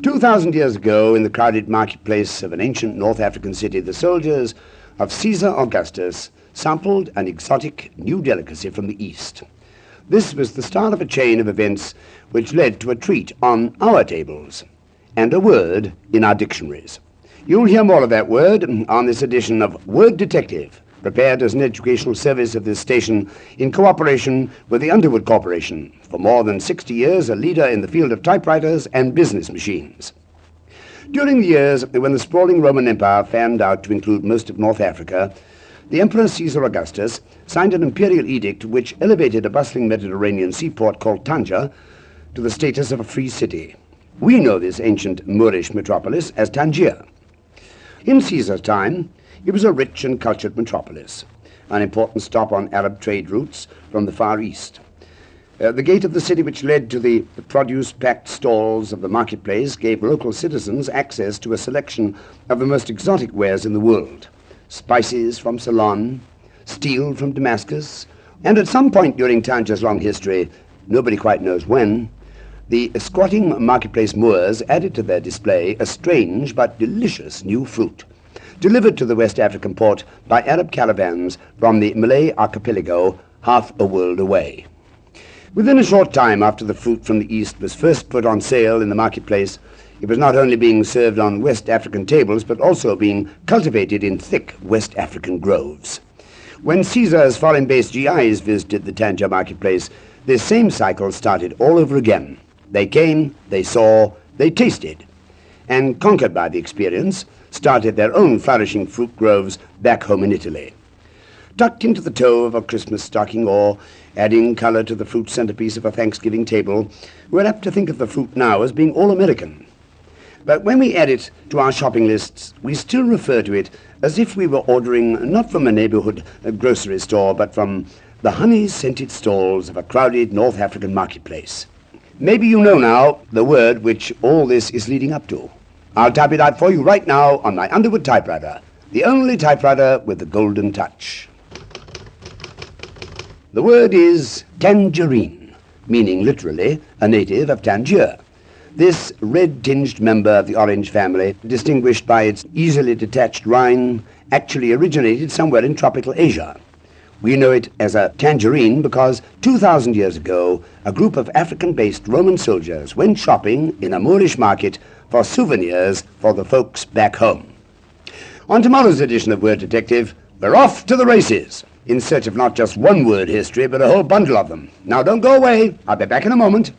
2,000 years ago, in the crowded marketplace of an ancient North African city, the soldiers of Caesar Augustus sampled an exotic new delicacy from the East. This was the start of a chain of events which led to a treat on our tables and a word in our dictionaries. You'll hear more of that word on this edition of Word Detective, prepared as an educational service of this station in cooperation with the Underwood Corporation, for more than 60 years a leader in the field of typewriters and business machines. During the years when the sprawling Roman Empire fanned out to include most of North Africa, the Emperor Caesar Augustus signed an imperial edict which elevated a bustling Mediterranean seaport called Tanger to the status of a free city. We know this ancient Moorish metropolis as Tangier. In Caesar's time, it was a rich and cultured metropolis, an important stop on Arab trade routes from the Far East. The gate of the city, which led to the produce-packed stalls of the marketplace, gave local citizens access to a selection of the most exotic wares in the world: spices from Ceylon, steel from Damascus, and at some point during Tanger's long history, nobody quite knows when, the squatting marketplace Moors added to their display a strange but delicious new fruit, delivered to the West African port by Arab caravans from the Malay archipelago half a world away. Within a short time after the fruit from the East was first put on sale in the marketplace, it was not only being served on West African tables, but also being cultivated in thick West African groves. When Caesar's foreign-based GIs visited the Tangier marketplace, this same cycle started all over again. They came, they saw, they tasted, and conquered by the experience, started their own flourishing fruit groves back home in Italy. Tucked into the toe of a Christmas stocking or adding color to the fruit centerpiece of a Thanksgiving table, we're apt to think of the fruit now as being all-American. But when we add it to our shopping lists, we still refer to it as if we were ordering not from a neighborhood grocery store, but from the honey-scented stalls of a crowded North African marketplace. Maybe you know now the word which all this is leading up to. I'll type it out for you right now on my Underwood typewriter, the only typewriter with the golden touch. The word is tangerine, meaning literally a native of Tangier. This red-tinged member of the orange family, distinguished by its easily detached rind, actually originated somewhere in tropical Asia. We know it as a tangerine because 2,000 years ago, a group of African-based Roman soldiers went shopping in a Moorish market for souvenirs for the folks back home. On tomorrow's edition of Word Detective, we're off to the races, in search of not just one word history, but a whole bundle of them. Now don't go away, I'll be back in a moment.